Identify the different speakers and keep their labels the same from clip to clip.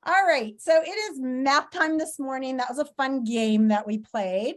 Speaker 1: All right, so it is math time this morning. That was a fun game that we played,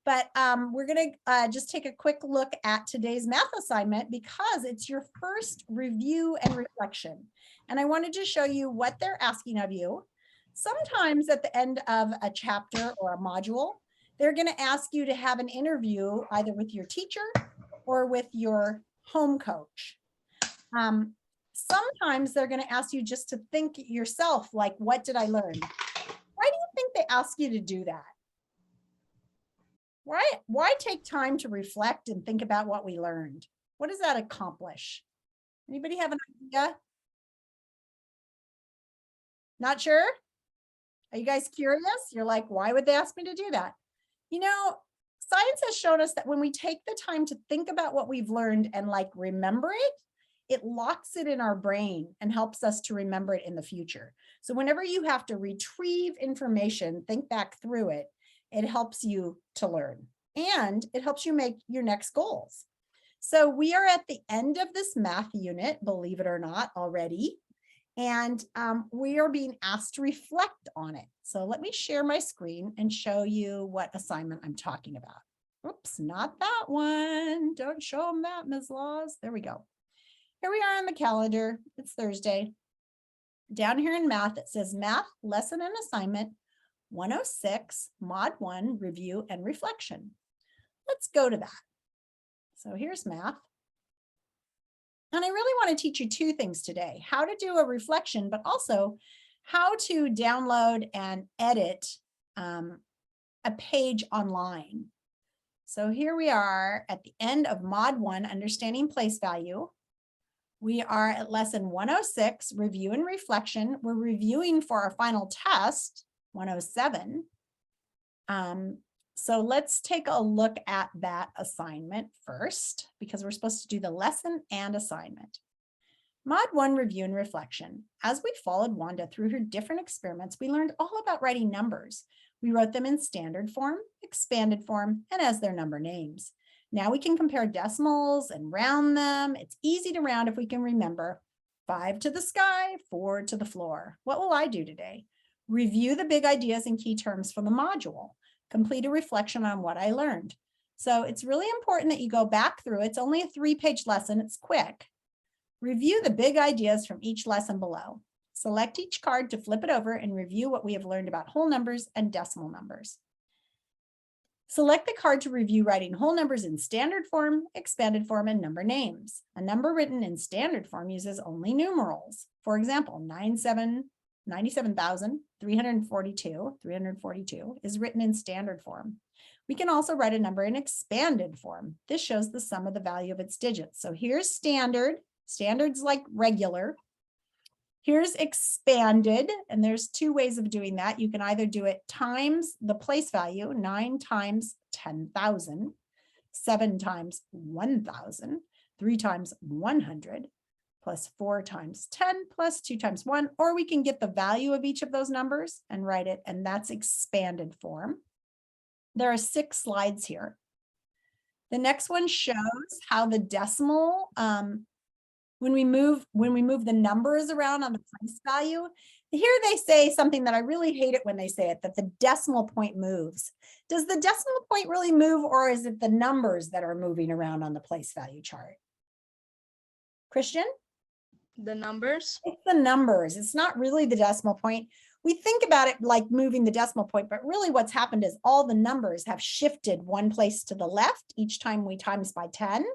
Speaker 1: but we're going to just take a quick look at today's math assignment because it's your first review and reflection. And I wanted to show you what they're asking of you. Sometimes at the end of a chapter or a module, they're going to ask you to have an interview either with your teacher or with your home coach. Sometimes they're going to ask you just to think yourself, like, what did I learn? Why do you think they ask you to do that? Why take time to reflect and think about what we learned? What does that accomplish? Anybody have an idea? Not sure? Are you guys curious? You're like, why would they ask me to do that? You know, science has shown us that when we take the time to think about what we've learned and like remember it, it locks it in our brain and helps us to remember it in the future. So whenever you have to retrieve information, think back through it, it helps you to learn and it helps you make your next goals. So we are at the end of this math unit, believe it or not, already. And we are being asked to reflect on it. So let me share my screen and show you what assignment I'm talking about. Oops, not that one. Don't show them that, Ms. Laws. There we go. Here we are on the calendar. It's Thursday. Down here in math, it says math lesson and assignment 106, mod 1, review and reflection. Let's go to that. So here's math. And I really want to teach you two things today, how to do a reflection, but also how to download and edit a page online. So here we are at the end of mod 1, understanding place value. We are at lesson 106, review and reflection. We're reviewing for our final test, 107. So let's take a look at that assignment first, because we're supposed to do the lesson and assignment. Mod 1, review and reflection. As we followed Wanda through her different experiments, we learned all about writing numbers. We wrote them in standard form, expanded form, and as their number names. Now we can compare decimals and round them. It's easy to round if we can remember 5 to the sky, 4 to the floor. What will I do today? Review the big ideas and key terms from the module. Complete a reflection on what I learned. So it's really important that you go back through. It's only a 3-page lesson. It's quick. Review the big ideas from each lesson below. Select each card to flip it over and review what we have learned about whole numbers and decimal numbers. Select the card to review writing whole numbers in standard form, expanded form, and number names. A number written in standard form uses only numerals. For example, 97,342 is written in standard form. We can also write a number in expanded form. This shows the sum of the value of its digits. So here's standard. Standard's like regular. Here's expanded, and there's 2 ways of doing that. You can either do it times the place value, 9 times 10,000, 7 times 1,000, 3 times 100, plus 4 times 10, plus 2 times 1, or we can get the value of each of those numbers and write it, and that's expanded form. There are 6 slides here. The next one shows how the decimal, when we move the numbers around on the place value, here they say something that I really hate it when they say it, that the decimal point moves. Does the decimal point really move, or is it the numbers that are moving around on the place value chart? Christian?
Speaker 2: The numbers?
Speaker 1: It's the numbers. It's not really the decimal point. We think about it like moving the decimal point, but really what's happened is all the numbers have shifted one place to the left each time we times by 10.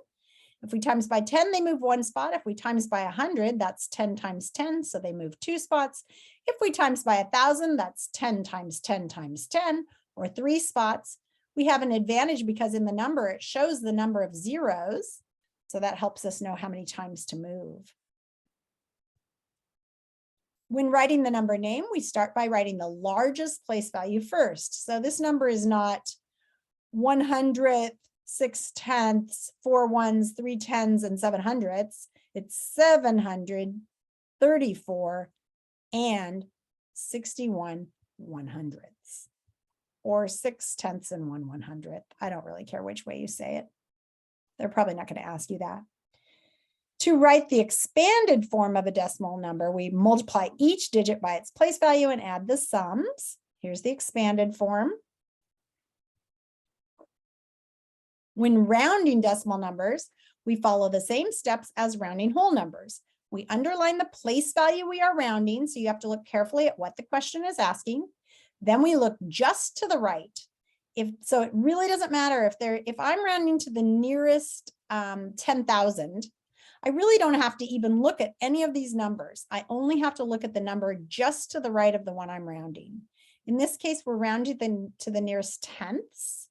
Speaker 1: If we times by 10, they move 1 spot. If we times by 100, that's 10 times 10, so they move 2 spots. If we times by 1,000, that's 10 times 10 times 10, or 3 spots. We have an advantage because in the number, it shows the number of zeros, so that helps us know how many times to move. When writing the number name, we start by writing the largest place value first. So this number is not 100th, 6 tenths, 4 ones, 3 tens, and 7 hundredths. It's 734 and 61 100ths, or 6 tenths and 1 100th. I don't really care which way you say it. They're probably not going to ask you that. To write the expanded form of a decimal number, we multiply each digit by its place value and add the sums. Here's the expanded form. When rounding decimal numbers, we follow the same steps as rounding whole numbers. We underline the place value we are rounding, so you have to look carefully at what the question is asking. Then we look just to the right. So it really doesn't matter if I'm rounding to the nearest 10,000, I really don't have to even look at any of these numbers. I only have to look at the number just to the right of the one I'm rounding. In this case, we're rounding to the nearest tenths.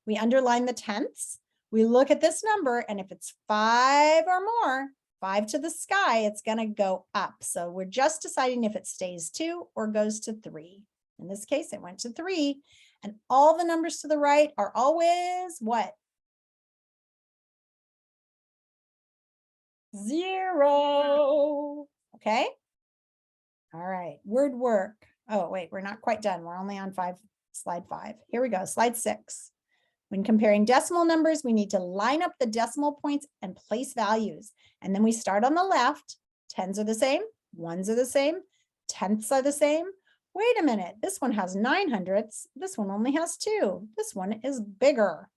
Speaker 1: We underline the tenths. We look at this number, and if it's 5 or more, 5 to the sky, it's going to go up. So we're just deciding if it stays 2 or goes to 3. In this case, it went to 3. And all the numbers to the right are always what? 0. Okay. All right. Word work. Oh, wait, we're not quite done. We're only on slide 5. Here we go. Slide 6. When comparing decimal numbers, we need to line up the decimal points and place values. And then we start on the left. Tens are the same. Ones are the same. Tenths are the same. Wait a minute. This one has 900ths. This one only has 2. This one is bigger.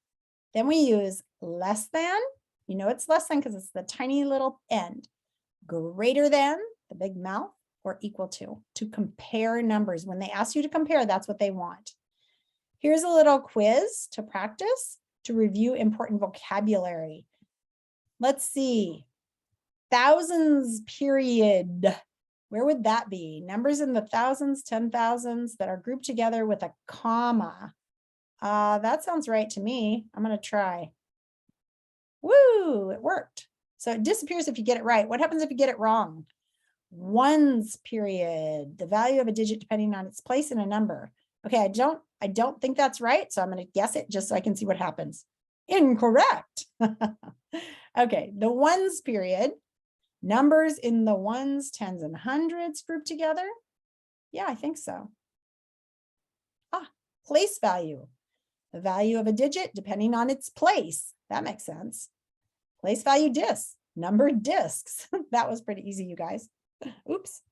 Speaker 1: Then we use less than. You know it's less than because it's the tiny little end. Greater than, the big mouth, or equal to compare numbers. When they ask you to compare, that's what they want. Here's a little quiz to practice to review important vocabulary. Let's see. Thousands period. Where would that be? Numbers in the thousands, 10,000s that are grouped together with a comma. That sounds right to me. I'm going to try. Woo, it worked. So it disappears if you get it right. What happens if you get it wrong? Ones period. The value of a digit depending on its place in a number. Okay, I don't think that's right, so I'm going to guess it just so I can see what happens. Incorrect. Okay, the ones period. Numbers in the ones, tens, and hundreds grouped together. Yeah, I think so. Place value. The value of a digit depending on its place. That makes sense. Place value discs. Numbered discs. That was pretty easy, you guys. Oops.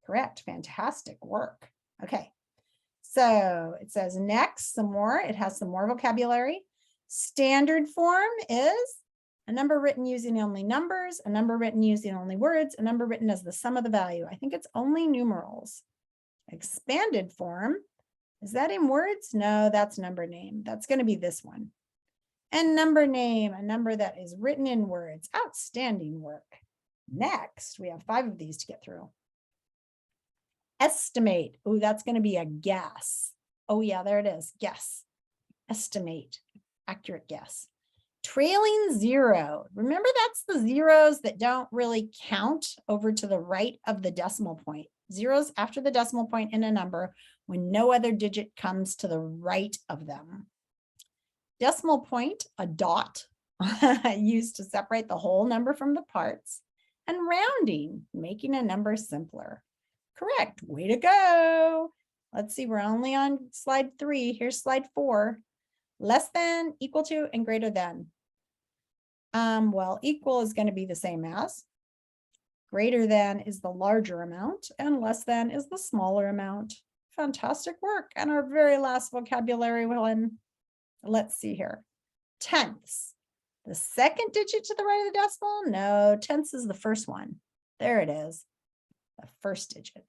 Speaker 1: Correct. Fantastic work. Okay. So it says next, some more. It has some more vocabulary. Standard form is a number written using only numbers, a number written using only words, a number written as the sum of the value. I think it's only numerals. Expanded form, is that in words? No, that's number name. That's going to be this one. And number name, a number that is written in words. Outstanding work. Next, we have 5 of these to get through. Estimate. Oh, that's going to be a guess. Oh, yeah, there it is. Guess. Estimate. Accurate guess. Trailing 0. Remember, that's the zeros that don't really count over to the right of the decimal point. Zeros after the decimal point in a number when no other digit comes to the right of them. Decimal point, a dot, used to separate the whole number from the parts. And rounding, making a number simpler. Correct. Way to go. Let's see, we're only on slide 3. Here's slide 4. Less than, equal to, and greater than. Well, equal is going to be the same as. Greater than is the larger amount, and less than is the smaller amount. Fantastic work. And our very last vocabulary one, let's see here. Tenths. The second digit to the right of the decimal? No, tenths is the first one. There it is. The first digit.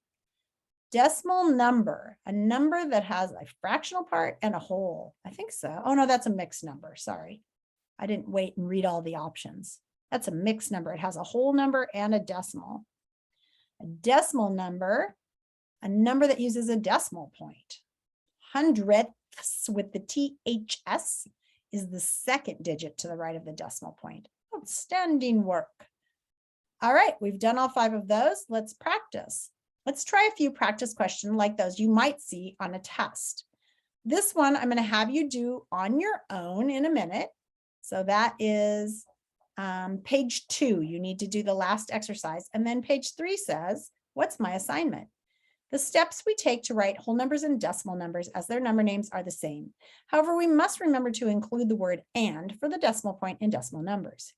Speaker 1: Decimal number, a number that has a fractional part and a whole. I think so. Oh, no, that's a mixed number. Sorry. I didn't wait and read all the options. That's a mixed number. It has a whole number and a decimal. A decimal number, a number that uses a decimal point. Hundredths with the THS is the second digit to the right of the decimal point. Outstanding work. All right, we've done all 5 of those. Let's practice. Let's try a few practice questions like those you might see on a test. This one I'm going to have you do on your own in a minute. So that is page 2. You need to do the last exercise. And then page 3 says, what's my assignment? The steps we take to write whole numbers and decimal numbers as their number names are the same. However, we must remember to include the word "and" for the decimal point in decimal numbers.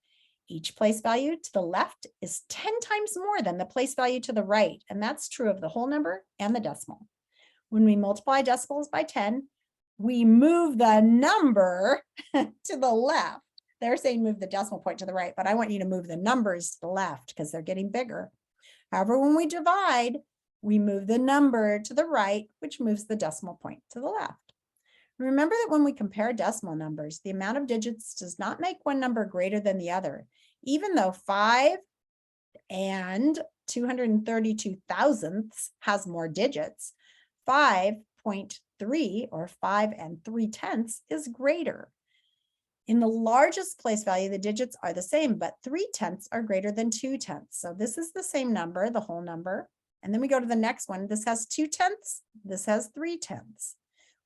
Speaker 1: Each place value to the left is 10 times more than the place value to the right. And that's true of the whole number and the decimal. When we multiply decimals by 10, we move the number to the left. They're saying move the decimal point to the right, but I want you to move the numbers to the left because they're getting bigger. However, when we divide, we move the number to the right, which moves the decimal point to the left. Remember that when we compare decimal numbers, the amount of digits does not make one number greater than the other. Even though 5 and 232 thousandths has more digits, 5.3 or 5 and 3/10 is greater. In the largest place value, the digits are the same, but 3/10 are greater than 2/10. So this is the same number, the whole number. And then we go to the next one. This has 2/10, this has 3/10.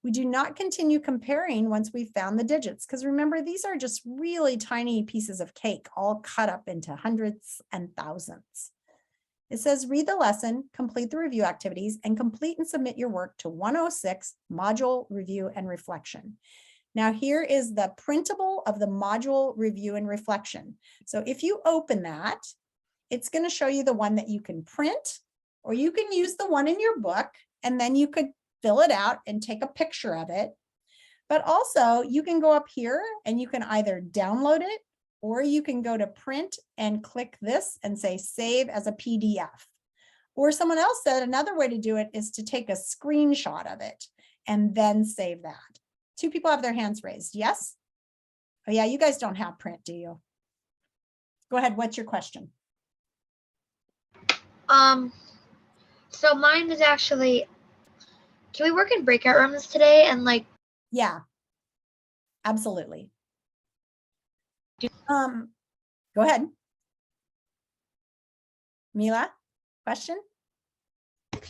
Speaker 1: We do not continue comparing once we've found the digits, because remember, these are just really tiny pieces of cake, all cut up into hundreds and thousands. It says, read the lesson, complete the review activities, and complete and submit your work to 106 Module Review and Reflection. Now, here is the printable of the Module Review and Reflection. So if you open that, it's going to show you the one that you can print, or you can use the one in your book, and then you could fill it out and take a picture of it. But also you can go up here and you can either download it, or you can go to print and click this and say save as a PDF. Or someone else said another way to do it is to take a screenshot of it and then save that. 2 people have their hands raised. Yes? Oh yeah, you guys don't have print, do you? Go ahead, what's your question?
Speaker 3: So mine is actually, can we work in breakout rooms today and like?
Speaker 1: Yeah, absolutely. Go ahead. Mila, question?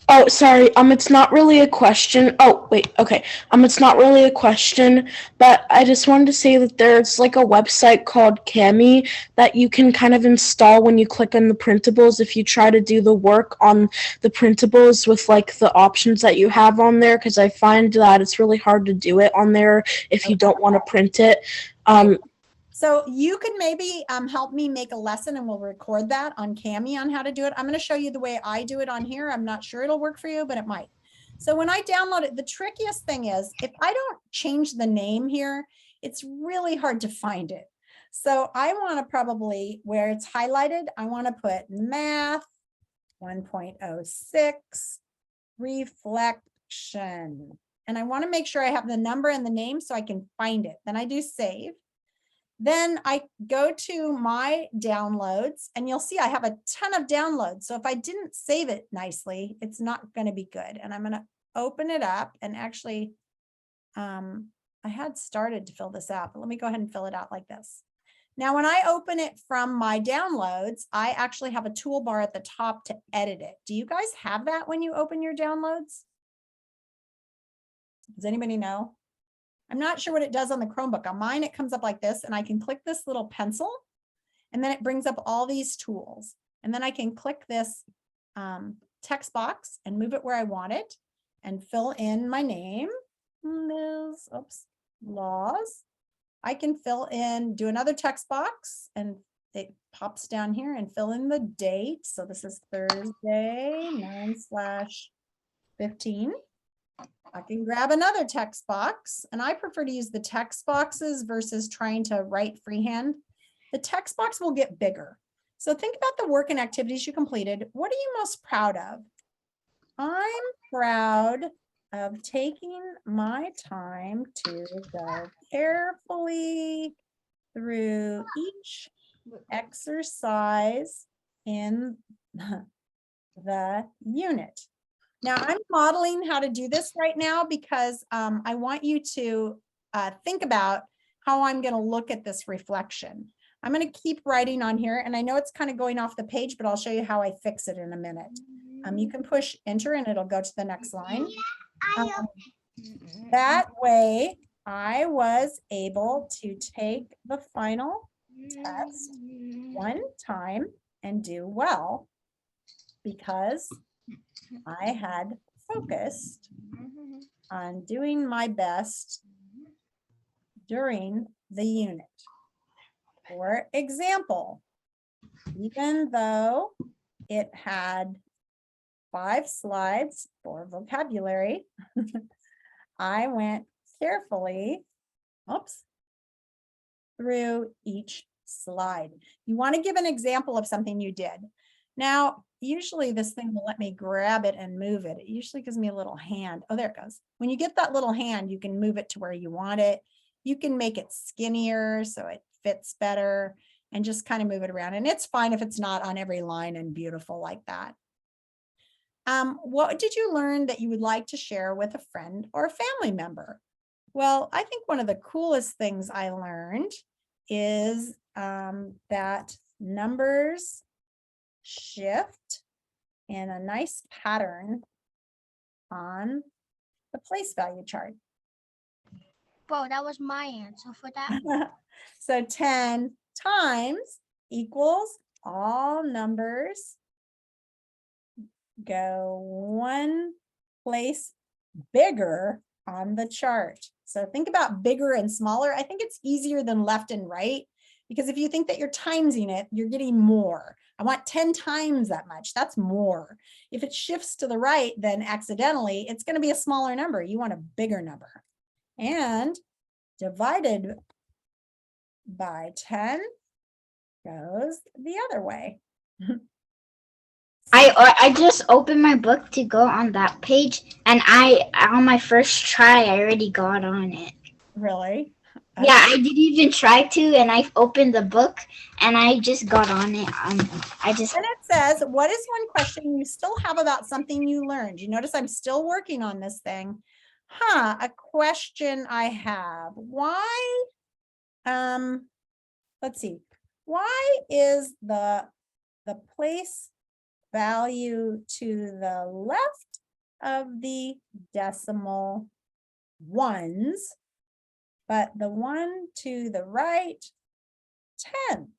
Speaker 4: Oh, sorry. It's not really a question. Oh, wait. Okay. It's not really a question, but I just wanted to say that there's like a website called Kami that you can kind of install when you click on the printables. If you try to do the work on the printables with like the options that you have on there, because I find that it's really hard to do it on there if you don't want to print it.
Speaker 1: So you could maybe help me make a lesson, and we'll record that on Kami on how to do it. I'm going to show you the way I do it on here. I'm not sure it'll work for you, but it might. So when I download it, the trickiest thing is if I don't change the name here, it's really hard to find it. So I want to probably, where it's highlighted, I want to put math 1.06 reflection. And I want to make sure I have the number and the name so I can find it. Then I do save. Then I go to my downloads, and you'll see I have a ton of downloads. So if I didn't save it nicely, it's not going to be good. And I'm going to open it up, and actually, I had started to fill this out, but let me go ahead and fill it out like this. Now, when I open it from my downloads, I actually have a toolbar at the top to edit it. Do you guys have that when you open your downloads? Does anybody know? I'm not sure what it does on the Chromebook. On mine, it comes up like this, and I can click this little pencil, and then it brings up all these tools. And then I can click this text box and move it where I want it and fill in my name, Ms. Laws. I can fill in, do another text box, and it pops down here and fill in the date. So this is Thursday, 9/15. I can grab another text box, and I prefer to use the text boxes versus trying to write freehand. The text box will get bigger. So think about the work and activities you completed. What are you most proud of? I'm proud of taking my time to go carefully through each exercise in the unit. Now I'm modeling how to do this right now because I want you to think about how I'm going to look at this reflection. I'm going to keep writing on here, and I know it's kind of going off the page, but I'll show you how I fix it in a minute. You can push enter and it'll go to the next line. That way I was able to take the final test one time and do well because I had focused on doing my best during the unit. For example, even though it had 5 slides for vocabulary, I went carefully, through each slide. You want to give an example of something you did. Now, usually this thing will let me grab it and move it. It usually gives me a little hand. Oh, there it goes. When you get that little hand, you can move it to where you want it. You can make it skinnier so it fits better and just kind of move it around. And it's fine if it's not on every line and beautiful like that. What did you learn that you would like to share with a friend or a family member? Well, I think one of the coolest things I learned is that numbers shift in a nice pattern on the place value chart.
Speaker 5: Whoa, that was my answer for that.
Speaker 1: So 10 times equals all numbers go one place bigger on the chart. So think about bigger and smaller. I think it's easier than left and right, because if you think that you're timesing it, you're getting more. I want 10 times that much. That's more. If it shifts to the right, then accidentally, it's going to be a smaller number. You want a bigger number. And divided by 10 goes the other way.
Speaker 6: I just opened my book to go on that page, and on my first try I already got on it.
Speaker 1: Really?
Speaker 6: Yeah, I didn't even try to, and I opened the book and I just got on it. And
Speaker 1: it says, what is one question you still have about something you learned? You notice I'm still working on this thing. A question I have. Why? Let's see. Why is the place value to the left of the decimal ones, but the one to the right, tenths?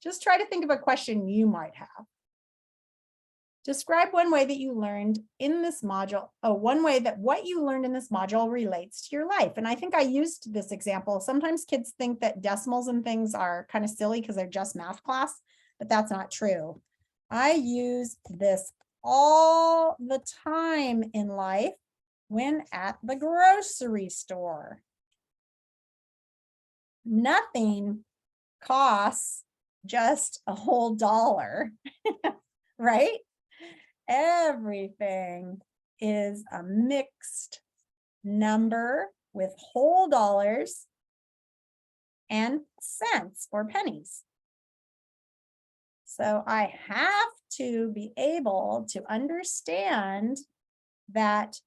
Speaker 1: Just try to think of a question you might have. Describe one way that you learned in this module. One way that what you learned in this module relates to your life. And I think I used this example. Sometimes kids think that decimals and things are kind of silly because they're just math class, but that's not true. I use this all the time in life when at the grocery store. Nothing costs just a whole dollar, right? Everything is a mixed number with whole dollars and cents or pennies. So I have to be able to understand that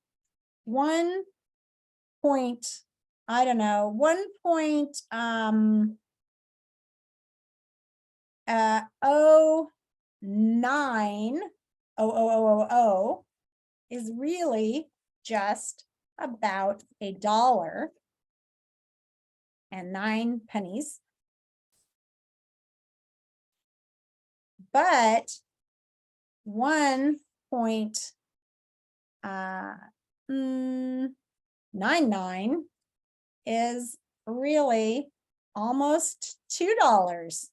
Speaker 1: 1.09 is really just about $1.09. But 1.99 is really almost $2,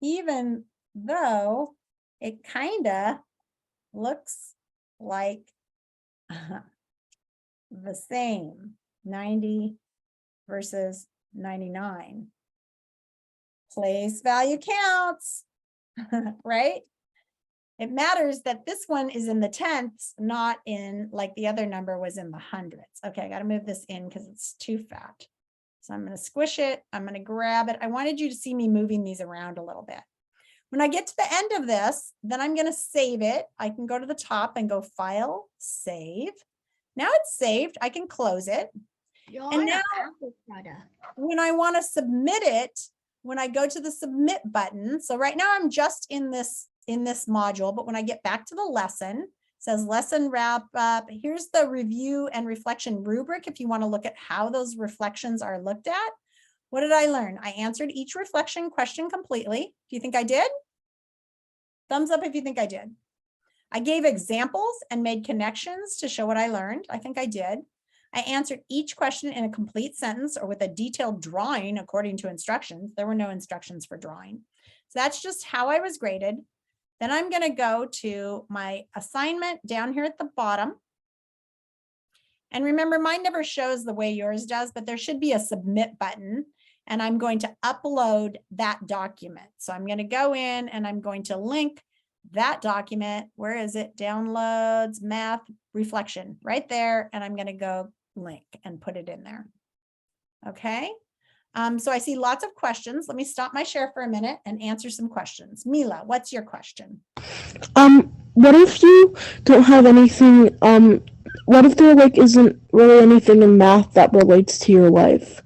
Speaker 1: even though it kind of looks like the same, 90 versus 99. Place value counts, right? It matters that this one is in the tenths, not in like the other number was in the hundreds. Okay, I got to move this in because it's too fat. So I'm going to squish it. I'm going to grab it. I wanted you to see me moving these around a little bit. When I get to the end of this, then I'm going to save it. I can go to the top and go File, Save. Now it's saved. I can close it. And now when I want to submit it, when I go to the submit button, so right now I'm just in this module, but when I get back to the lesson, it says lesson wrap up. Here's the review and reflection rubric if you want to look at how those reflections are looked at. What did I learn? I answered each reflection question completely. Do you think I did? Thumbs up if you think I did. I gave examples and made connections to show what I learned. I think I did. I answered each question in a complete sentence or with a detailed drawing according to instructions. There were no instructions for drawing. So that's just how I was graded. Then I'm going to go to my assignment down here at the bottom. And remember, mine never shows the way yours does, but there should be a submit button. And I'm going to upload that document. So I'm going to go in and I'm going to link that document. Where is it? Downloads, math, reflection, right there. And I'm going to go link and put it in there. Okay. So I see lots of questions. Let me stop my share for a minute and answer some questions. Mila, what's your question?
Speaker 4: What if you don't have anything, what if there like isn't really anything in math that relates to your life?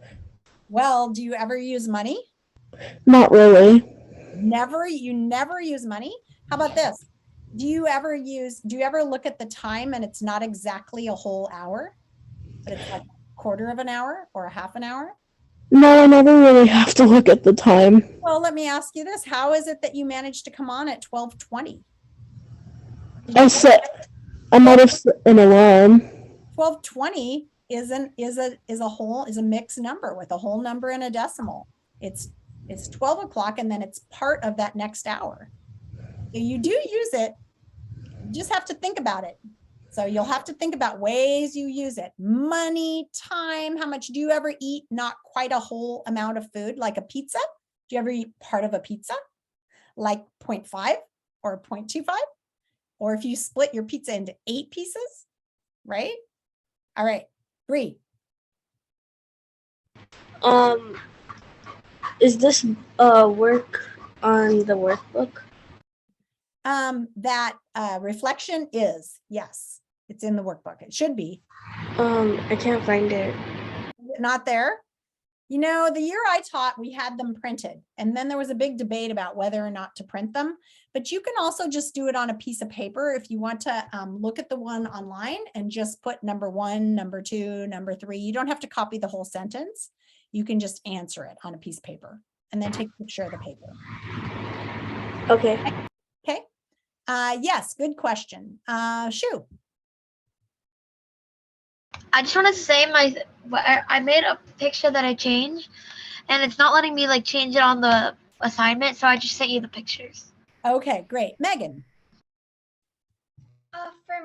Speaker 1: Well, do you ever use money?
Speaker 4: Not really.
Speaker 1: Never, you never use money? How about this? Do you ever look at the time and it's not exactly a whole hour, but it's like a quarter of an hour or a half an hour?
Speaker 4: No, I never really have to look at the time.
Speaker 1: Well, let me ask you this. How is it that you managed to come on at 12:20?
Speaker 4: I might have set an alarm.
Speaker 1: 12:20 is a mixed number with a whole number and a decimal. It's 12 o'clock and then it's part of that next hour. So you do use it. You just have to think about it. So you'll have to think about ways you use it. Money, time, how much do you ever eat? Not quite a whole amount of food, like a pizza. Do you ever eat part of a pizza? Like 0.5 or 0.25? Or if you split your pizza into 8 pieces, right? All right, Bree.
Speaker 2: Is this work on the workbook?
Speaker 1: That reflection is, yes, it's in the workbook. It should be.
Speaker 2: I can't find it.
Speaker 1: Not there? You know, the year I taught, we had them printed, and then there was a big debate about whether or not to print them. But you can also just do it on a piece of paper if you want to look at the one online and just put number 1, number 2, number 3. You don't have to copy the whole sentence. You can just answer it on a piece of paper and then take a picture of the paper.
Speaker 2: Okay.
Speaker 1: Okay. Yes, good question. Shu.
Speaker 3: I just wanted to say I made a picture that I changed, and it's not letting me like change it on the assignment, so I just sent you the pictures.
Speaker 1: Okay, great. Megan.